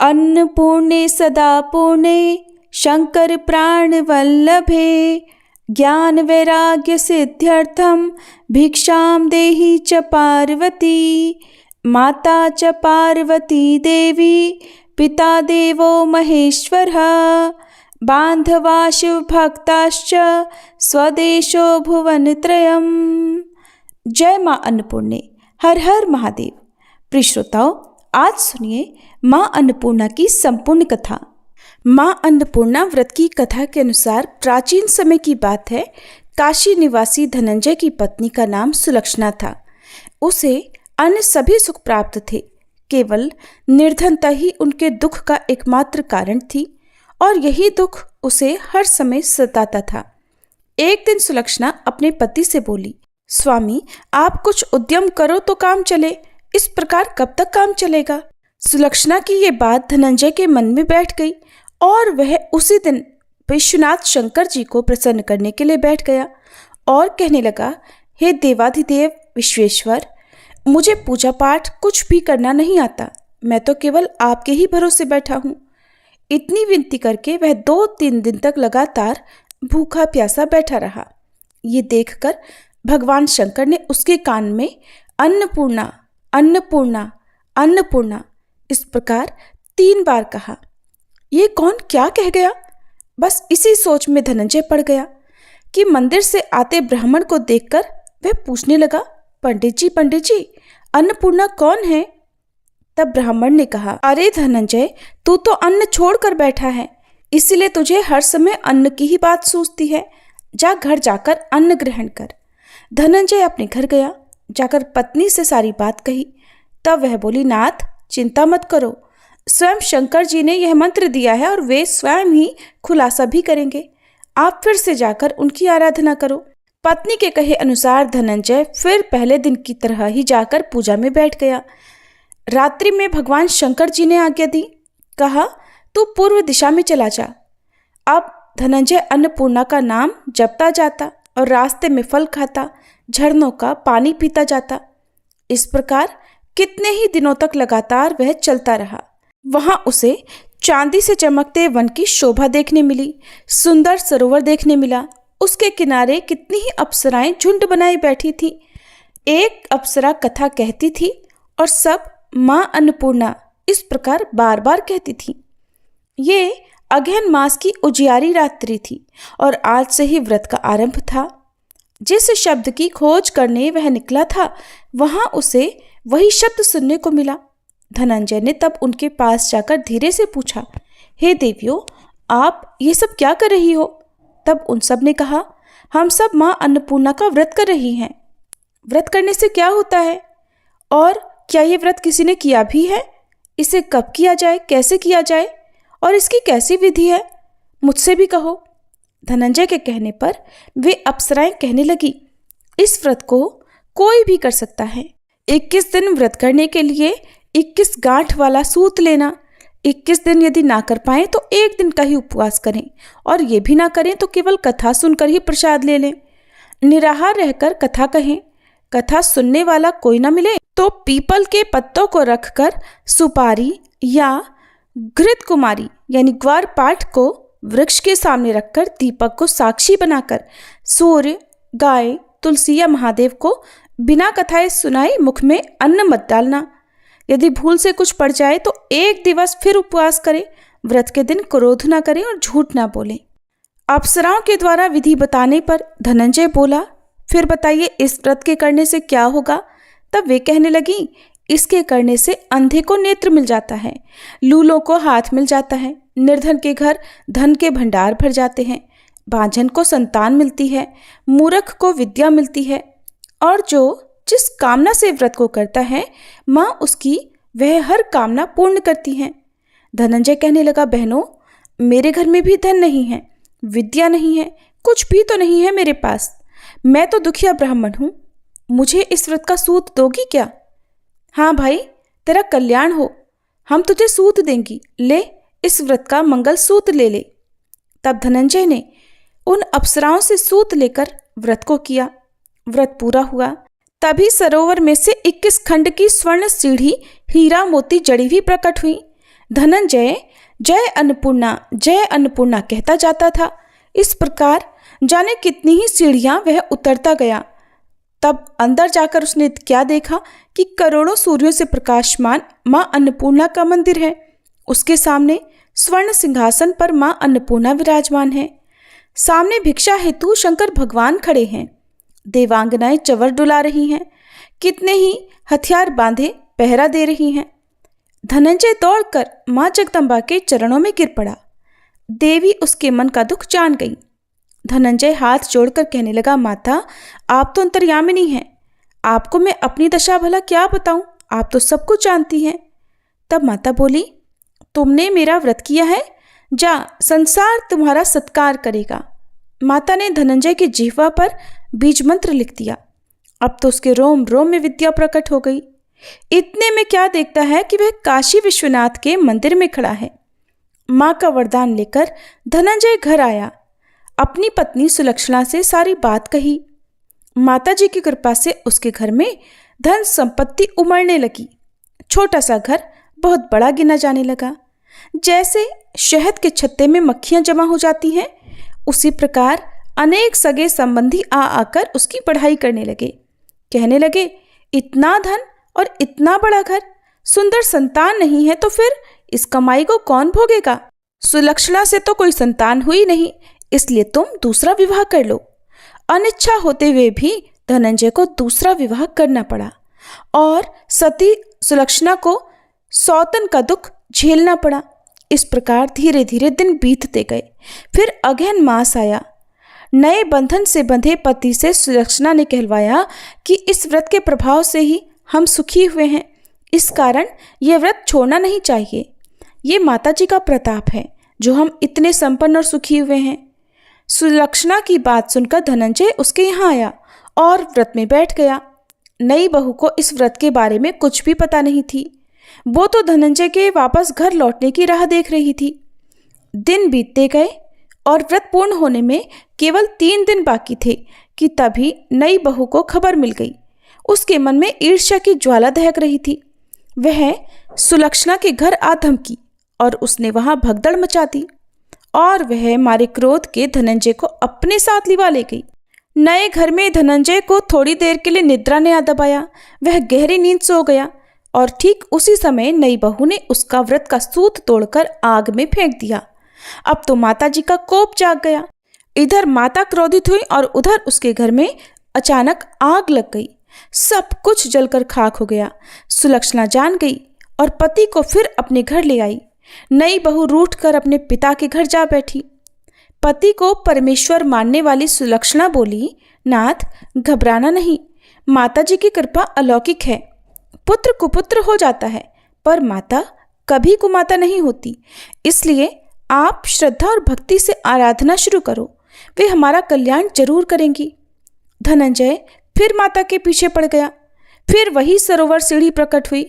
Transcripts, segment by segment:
अन्नपूर्णे सदा पूर्णे शंकर प्राण वल्लभे ज्ञान वैराग्य सिद्ध्यर्थम भिक्षाम देहि च पार्वती। माता च पार्वती देवी पिता देवो महेश्वरः बांधवा शिव भक्ताश्च स्वदेशो भुवनत्रयम्। जय माँ अन्नपूर्णे। हर हर महादेव। प्रिय श्रोताओं, आज सुनिए माँ अन्नपूर्णा की संपूर्ण कथा। माँ अन्नपूर्णा व्रत की कथा के अनुसार प्राचीन समय की बात है। काशी निवासी धनंजय की पत्नी का नाम सुलक्षणा था। उसे अन्य सभी सुख प्राप्त थे, केवल निर्धनता ही उनके दुख का एकमात्र कारण थी और यही दुख उसे हर समय सताता था। एक दिन सुलक्षणा अपने पति से बोली, स्वामी आप कुछ उद्यम करो तो काम चले, इस प्रकार कब तक काम चलेगा। सुलक्षणा की ये बात धनंजय के मन में बैठ गई और वह उसी दिन विश्वनाथ शंकर जी को प्रसन्न करने के लिए बैठ गया और कहने लगा, हे देवाधिदेव विश्वेश्वर, मुझे पूजा पाठ कुछ भी करना नहीं आता, मैं तो केवल आपके ही भरोसे बैठा हूँ। इतनी विनती करके वह 2-3 दिन तक लगातार भूखा प्यासा बैठा रहा। ये देखकर भगवान शंकर ने उसके कान में अन्नपूर्णा अन्नपूर्णा अन्नपूर्णा इस प्रकार 3 बार कहा। ये कौन क्या कह गया। बस इसी सोच में धनंजय पड़ गया कि मंदिर से आते ब्राह्मण को देखकर वह पूछने लगा, पंडित जी अन्नपूर्णा कौन है। तब ब्राह्मण ने कहा, अरे धनंजय, तू तो अन्न छोड़कर बैठा है, इसलिए तुझे हर समय अन्न की ही बात सूझती है। जा घर जाकर अन्न ग्रहण कर। धनंजय अपने घर गया, जाकर पत्नी से सारी बात कही। तब वह बोली, नाथ चिंता मत करो, स्वयं शंकर जी ने यह मंत्र दिया है और वे स्वयं ही खुलासा भी करेंगे। आप फिर से जाकर उनकी आराधना करो। पत्नी के कहे अनुसार धनंजय फिर पहले दिन की तरह ही जाकर पूजा में बैठ गया। रात्रि में भगवान शंकर जी ने आज्ञा दी, कहा तू पूर्व दिशा में चला जा। अब धनंजय अन्नपूर्णा का नाम जपता जाता और रास्ते में फल खाता, झरनों का पानी पीता जाता। इस प्रकार कितने ही दिनों तक लगातार वह चलता रहा। वहां उसे चांदी से चमकते वन की शोभा देखने मिली, सुंदर सरोवर देखने मिला। उसके किनारे कितनी ही अप्सराएं झुंड बनाई बैठी थी। एक अप्सरा कथा कहती थी और सब माँ अन्नपूर्णा इस प्रकार बार बार कहती थी। ये अगहन मास की उजियारी रात्रि थी और आज से ही व्रत का आरंभ था। जिस शब्द की खोज करने वह निकला था, वहां उसे वही शब्द सुनने को मिला। धनंजय ने तब उनके पास जाकर धीरे से पूछा, हे देवियों, आप ये सब क्या कर रही हो। तब उन सब ने कहा, हम सब माँ अन्नपूर्णा का व्रत कर रही हैं। व्रत करने से क्या होता है और क्या ये व्रत किसी ने किया भी है। इसे कब किया जाए, कैसे किया जाए और इसकी कैसी विधि है, मुझसे भी कहो। धनंजय के कहने पर वे अप्सराएं कहने लगी, इस व्रत को कोई भी कर सकता है। 21 दिन व्रत करने के लिए 21 गांठ वाला सूत लेना। 21 दिन यदि ना कर पाएं तो 1 दिन का ही उपवास करें और ये भी ना करें तो केवल कथा सुनकर ही प्रसाद ले लें। निराहार रहकर कथा कहें। कथा सुनने वाला कोई ना मिले तो पीपल के पत्तों को रखकर सुपारी या घृत कुमारी यानी ग्वार पाठ को वृक्ष के सामने रखकर दीपक को साक्षी बनाकर सूर्य, गाय, तुलसी या महादेव को बिना कथाएं सुनाए मुख में अन्न मत डालना। यदि भूल से कुछ पड़ जाए तो 1 दिवस फिर उपवास करें। व्रत के दिन क्रोध ना करें और झूठ ना बोलें। अप्सराओं के द्वारा विधि बताने पर धनंजय बोला, फिर बताइए इस व्रत के करने से क्या होगा। तब वे कहने लगी, इसके करने से अंधे को नेत्र मिल जाता है, लूलों को हाथ मिल जाता है, निर्धन के घर धन के भंडार भर जाते हैं, बांझन को संतान मिलती है, मूर्ख को विद्या मिलती है और जो जिस कामना से व्रत को करता है माँ उसकी वह हर कामना पूर्ण करती हैं। धनंजय कहने लगा, बहनों, मेरे घर में भी धन नहीं है, विद्या नहीं है, कुछ भी तो नहीं है मेरे पास। मैं तो दुखिया ब्राह्मण हूँ, मुझे इस व्रत का सूत दोगी क्या। हाँ भाई, तेरा कल्याण हो, हम तुझे सूत देंगी, ले इस व्रत का मंगल सूत ले ले। तब धनंजय ने उन अप्सराओं से सूत लेकर व्रत को किया। व्रत पूरा हुआ। तभी सरोवर में से 21 खंड की स्वर्ण सीढ़ी हीरा मोती जड़ी हुई प्रकट हुई। धनंजय जय अन्नपूर्णा कहता जाता था। इस प्रकार जाने कितनी ही सीढ़ियां वह उतरता गया। तब अंदर जाकर उसने क्या देखा कि करोड़ों सूर्यों से प्रकाशमान मां अन्नपूर्णा का मंदिर है। उसके सामने स्वर्ण सिंहासन पर मां अन्नपूर्णा विराजमान है। सामने भिक्षा हेतु शंकर भगवान खड़े हैं। देवांगनाएं चंवर डुला रही हैं। कितने ही हथियार बांधे पहरा दे रही हैं। धनंजय दौड़कर मां जगदम्बा के चरणों में गिर पड़ा। देवी उसके मन का दुख जान गई। धनंजय हाथ जोड़कर कहने लगा, माता, आप तो अंतर्यामिनी हैं। आपको मैं अपनी दशा भला क्या बताऊं, आप तो सब कुछ जानती हैं। तब माता बोली, तुमने मेरा व्रत किया है, जा, संसार तुम्हारा सत्कार करेगा। माता ने धनंजय की जिह्वा पर बीज मंत्र लिख दिया। अब तो उसके रोम रोम में विद्या प्रकट हो गई। इतने में क्या देखता है कि वह काशी विश्वनाथ के मंदिर में खड़ा है। मां का वरदान लेकर धनंजय घर आया। अपनी पत्नी सुलक्षणा से सारी बात कही। माता जी की कृपा से उसके घर में धन संपत्ति उमड़ने लगी। छोटा सा घर बहुत बड़ा गिना जाने लगा। जैसे शहद के छत्ते में मक्खियां जमा हो जाती हैं, उसी प्रकार अनेक सगे संबंधी आकर उसकी पढ़ाई करने लगे। कहने लगे, इतना धन और इतना बड़ा घर, सुंदर संतान नहीं है तो फिर इस कमाई को कौन भोगेगा? सुलक्षणा से तो कोई संतान हुई नहीं, इसलिए तुम दूसरा विवाह कर लो। अनिच्छा होते हुए भी धनंजय को दूसरा विवाह करना पड़ा और सती सुलक्षणा को सौतन का दुख झेलना पड़ा। इस प्रकार धीरे धीरे दिन बीतते गए। फिर अगहन मास आया। नए बंधन से बंधे पति से सुलक्षणा ने कहलवाया कि इस व्रत के प्रभाव से ही हम सुखी हुए हैं, इस कारण यह व्रत छोड़ना नहीं चाहिए। ये माता जी का प्रताप है जो हम इतने संपन्न और सुखी हुए हैं। सुलक्षणा की बात सुनकर धनंजय उसके यहाँ आया और व्रत में बैठ गया। नई बहू को इस व्रत के बारे में कुछ भी पता नहीं थी। वो तो धनंजय के वापस घर लौटने की राह देख रही थी। दिन बीतते गए और व्रत पूर्ण होने में केवल 3 दिन बाकी थे कि तभी नई बहू को खबर मिल गई। उसके मन में ईर्ष्या की ज्वाला दहक रही थी। वह सुलक्षणा के घर आ धमकी और उसने वहां भगदड़ मचा दी और वह मारे क्रोध के धनंजय को अपने साथ लिवा ले गई। नए घर में धनंजय को थोड़ी देर के लिए निद्रा ने आ दबाया। वह गहरी नींद सो गया और ठीक उसी समय नई बहू ने उसका व्रत का सूत तोड़कर आग में फेंक दिया। अब तो माता जी का कोप जाग गया। इधर माता क्रोधित हुई और उधर उसके घर में अचानक आग लग गई। सब कुछ जलकर खाक हो गया। सुलक्षणा जान गई और पति को फिर अपने घर ले आई। नई बहू रूठ कर अपने पिता के घर जा बैठी। पति को परमेश्वर मानने वाली सुलक्षणा बोली, नाथ, घबराना नहीं, माता जी की कृपा अलौकिक है। पुत्र कुपुत्र हो जाता है पर माता कभी कुमाता नहीं होती। इसलिए आप श्रद्धा और भक्ति से आराधना शुरू करो, वे हमारा कल्याण जरूर करेंगी। धनंजय फिर माता के पीछे पड़ गया। फिर वही सरोवर सीढ़ी प्रकट हुई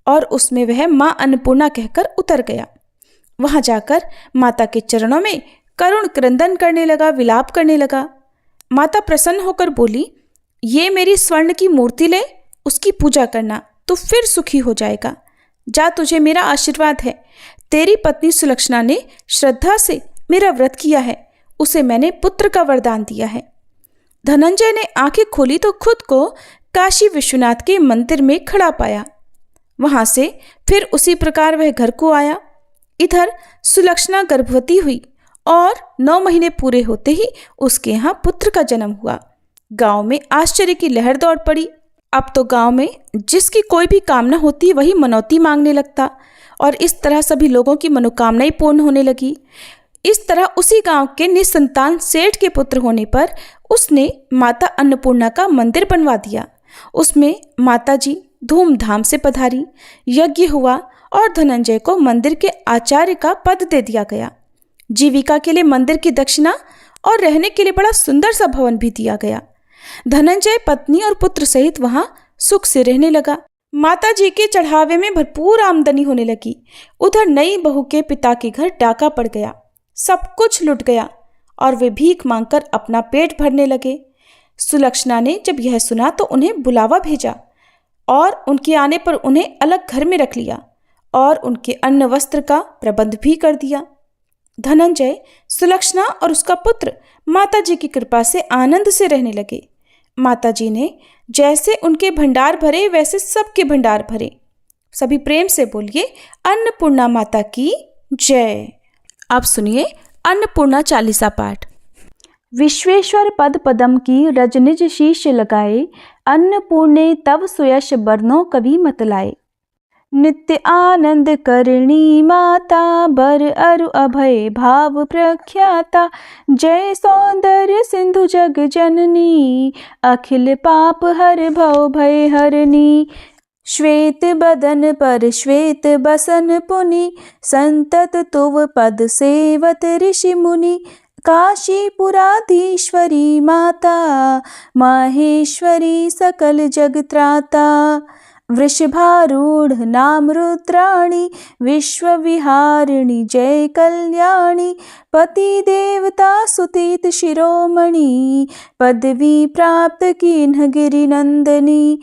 और उसमें वह मां अन्नपूर्णा कहकर उतर गया। वहां जाकर माता के चरणों में करुण क्रंदन करने लगा, विलाप करने लगा। माता प्रसन्न होकर बोली, ये मेरी स्वर्ण की मूर्ति ले, उसकी पूजा करना तो फिर सुखी हो जाएगा। जा, तुझे मेरा आशीर्वाद है। तेरी पत्नी सुलक्षणा ने श्रद्धा से मेरा व्रत किया है, उसे मैंने पुत्र का वरदान दिया है। धनंजय ने आंखें खोली तो खुद को काशी विश्वनाथ के मंदिर में खड़ा पाया। वहां से फिर उसी प्रकार वह घर को आया। इधर सुलक्षणा गर्भवती हुई और 9 महीने पूरे होते ही उसके यहाँ पुत्र का जन्म हुआ। गांव में आश्चर्य की लहर दौड़ पड़ी। अब तो गांव में जिसकी कोई भी कामना होती वही मनौती मांगने लगता और इस तरह सभी लोगों की मनोकामनाएं पूर्ण होने लगी। इस तरह उसी गांव के निसंतान सेठ के पुत्र होने पर उसने माता अन्नपूर्णा का मंदिर बनवा दिया। उसमें माता जी धूमधाम से पधारी, यज्ञ हुआ और धनंजय को मंदिर के आचार्य का पद दे दिया गया। जीविका के लिए मंदिर की दक्षिणा और रहने के लिए बड़ा सुंदर सा भवन भी दिया गया। धनंजय पत्नी और पुत्र सहित वहां सुख से रहने लगा। माता जी के चढ़ावे में भरपूर आमदनी होने लगी। उधर नई बहू के पिता के घर डाका पड़ गया। सब कुछ लुट गया और वे भीख मांगकर अपना पेट भरने लगे। सुलक्षणा ने जब यह सुना तो उन्हें बुलावा भेजा और उनके आने पर उन्हें अलग घर में रख लिया और उनके अन्न वस्त्र का प्रबंध भी कर दिया। धनंजय, सुलक्षणा और उसका पुत्र माता जी की कृपा से आनंद से रहने लगे। माता जी ने जैसे उनके भंडार भरे वैसे सबके भंडार भरे। सभी प्रेम से बोलिए, अन्नपूर्णा माता की जय। अब सुनिए अन्नपूर्णा चालीसा पाठ। विश्वेश्वर पद पदम की रज निज शीश लगाए, अन्नपूर्णे तव सुयश बरनो कवि मत लाए। नित्य आनंद करणी माता, बर अरु अभय भाव प्रख्याता। जय सौंदर्य सिंधु जग जननी, अखिल पाप हर भव भय हरनी। श्वेत बदन पर श्वेत बसन पुनि, संतत तुव पद सेवत ऋषि मुनि। काशीपुराधीश्वरी माता, माहेश्वरी सकल जगत्राता। वृषभारूढ़ नाम रुद्राणी, विश्वविहारिणी जय कल्याणी। पति देवता सुतीत शिरोमणि, पदवी प्राप्त कीन्ह गिरिनंदनी।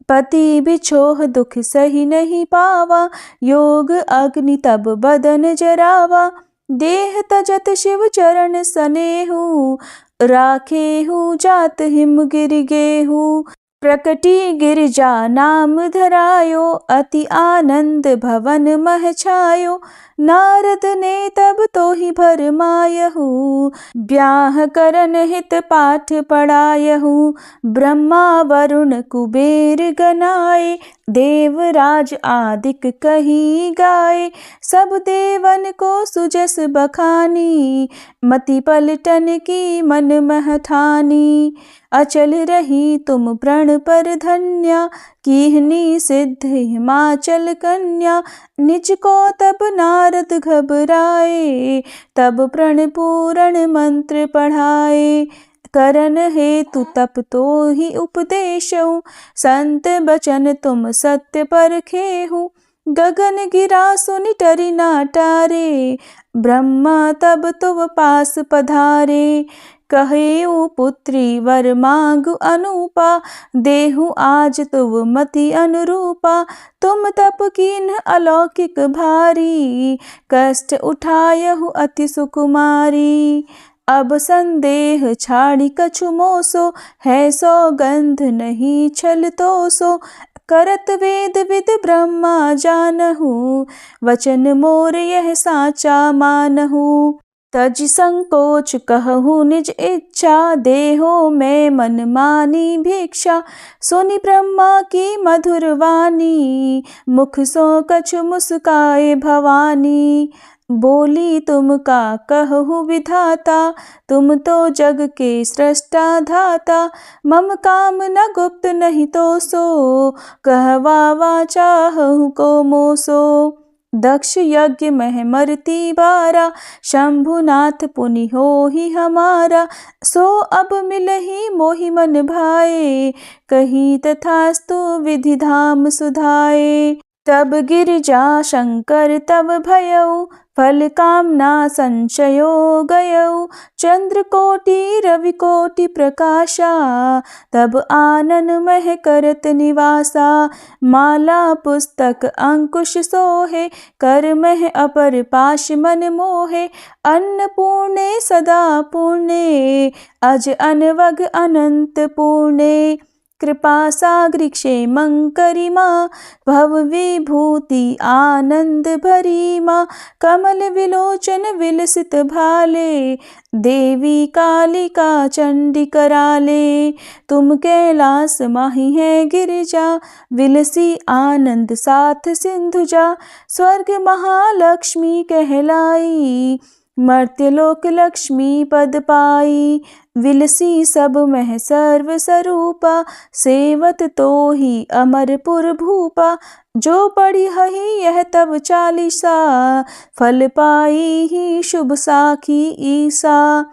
पति बिछोह दुख सही नहीं पावा, योग अग्नि तब बदन जरावा। देह तजत शिव चरण सनेहु, राखेहु जात हिम गिरि गेहु। प्रकटी गिरिजा नाम धरायो, अति आनंद भवन मह छायो। नारद ने तब तो ही भरमायहु, ब्याह करन हित पाठ पढ़ायहु। ब्रह्मा वरुण कुबेर गनाए, देवराज आदिक कही गाए। सब देवन को सुजस बखानी, मति पलटन की मन मह ठानी। अचल रही तुम प्रण पर धन्या, कीहनी सिद्ध हिमाचल कन्या। निज को तब नारद घबराए, तब प्रण पूरण मंत्र पढ़ाए। करन हेतु तप तो ही उपदेशऊ, संत बचन तुम सत्य परखेहु। गगन गिरा सुनि टरि ना टारे, ब्रह्मा तब तुव पास पधारे। कहेऊ पुत्री वर मांगु अनुपा, देहु आज तुव मति अनुरूपा। तुम तप कीन्ह अलौकिक भारी, कष्ट उठायहु अति सुकुमारी। अब संदेह छाड़ी कछु मोसो, है सौगंध नहीं छल तोसो। करत वेद विद ब्रह्मा जानहु, वचन मोर यह साचा मानहु। तज संकोच कहूँ निज इच्छा, देहो में मन मानी भिक्षा। सुनि ब्रह्मा की मधुर वाणी, मुख सो कछु मुस्काए भवानी। बोली तुम का कहूँ विधाता, तुम तो जग के सृष्टा धाता। मम काम न गुप्त नहीं तो सो, कहवा चाहूँ को मोसो। दक्ष यज्ञ मह मरती बारा, शंभुनाथ पुनि हो ही हमारा। सो अब मिलही मोहि मन भाए, कहीं तथास्तु विधि धाम सुधाए। तब गिरिजा शंकर तब भयऊ, फल कामना संशयो गयऊ। चंद्र कोटि रवि कोटि प्रकाशा, तब आनन मह करत निवासा। माला पुस्तक अंकुश सोहे, कर मह अपर पाश मन मोहे। अन्नपूर्णे सदा पूर्णे, अज अनवग अनंत पूर्णे। कृपा सागरी क्षेमंकरी माँ, भव विभूति आनंद भरी माँ। कमल विलोचन विलसित भाले, देवी कालिका चंडी कराले। तुम कैलास माही है गिरिजा, विलसी आनंद साथ सिंधुजा। स्वर्ग महालक्ष्मी कहलाई, मर्त्यलोक लक्ष्मी पद पाई। विलसी सब मह सर्व स्वरूपा, सेवत तो ही अमरपुर भूपा। जो पढ़ी हही यह तब चालीसा, फल पाई ही शुभ साखी ईसा।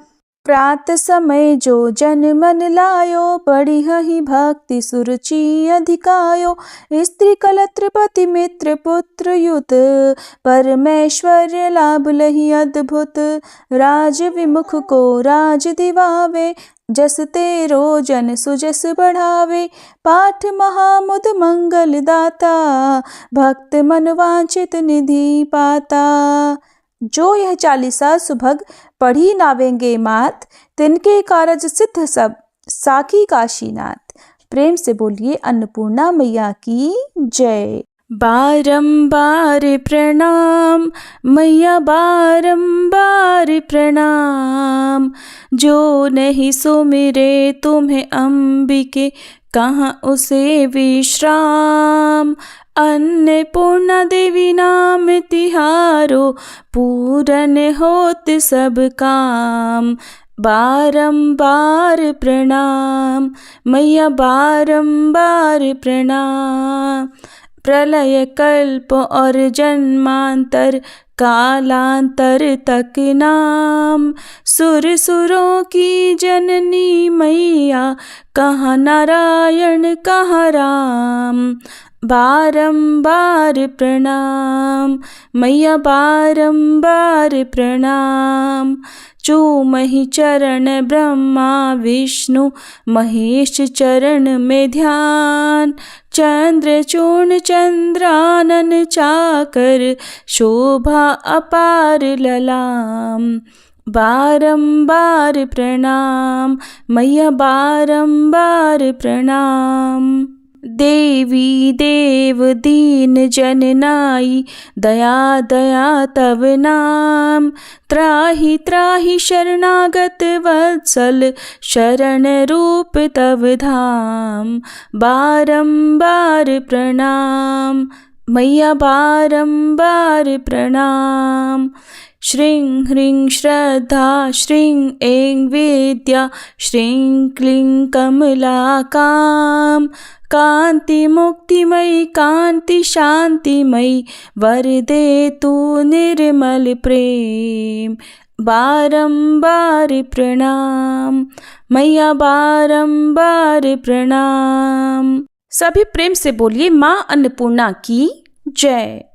प्रात समय जो जन मन लायो, पढ़ी हही भक्ति सुरुचि अधिकायो। स्त्री कलत्रपति मित्र पुत्र युत, परमेश्वर्य लाभ लही अद्भुत। राज विमुख को राज दिवावे, जस तेरो जन सुजस बढ़ावे, पाठ महामुद मंगल दाता, भक्त मन वांछित निधि पाता। जो यह चालीसा सुभग पढ़ी नावेंगे मात, तिनके कारज सिद्ध सब साकी काशीनाथ। प्रेम से बोलिए अन्नपूर्णा मैया की जय। बारंबार प्रणाम मैया बारंबार प्रणाम, जो नहीं सुमिरे तुम्हें अंबिके, कहाँ उसे विश्राम। अन्नपूर्णा देवी नाम तिहारो, पूरन होत सब काम। बारंबार प्रणाम मैया बारंबार प्रणाम। प्रलय कल्प और जन्मांतर, कालांतर तक नाम। सुर सुरों की जननी मैया, कहाँ नारायण कहाँ राम। बारंबार प्रणाम मैया बारंबार प्रणाम। चूमहि चरण ब्रह्मा विष्णु महेश चरण में ध्यान। चंद्र चूर्ण चंद्रानन चाकर, शोभा अपार ललाम। बारंबार प्रणाम मैया बारंबार प्रणाम। देवी देव दीन जननाई, दया दया तव नाम। त्राहि त्राहि शरणागत वत्सल, शरण रूप तव धाम। बारंबार प्रणाम मैया बारंबार प्रणाम। श्रीं ह्रीं श्रद्धा, श्रीं ऐं विद्या, श्रीं क्लीं कमलाकाम। कांति मुक्तिमयी कांति शांतिमयी, वरदे तू निर्मल प्रेम। बारंबार प्रणाम मैया बारंबार प्रणाम। सभी प्रेम से बोलिए माँ अन्नपूर्णा की जय।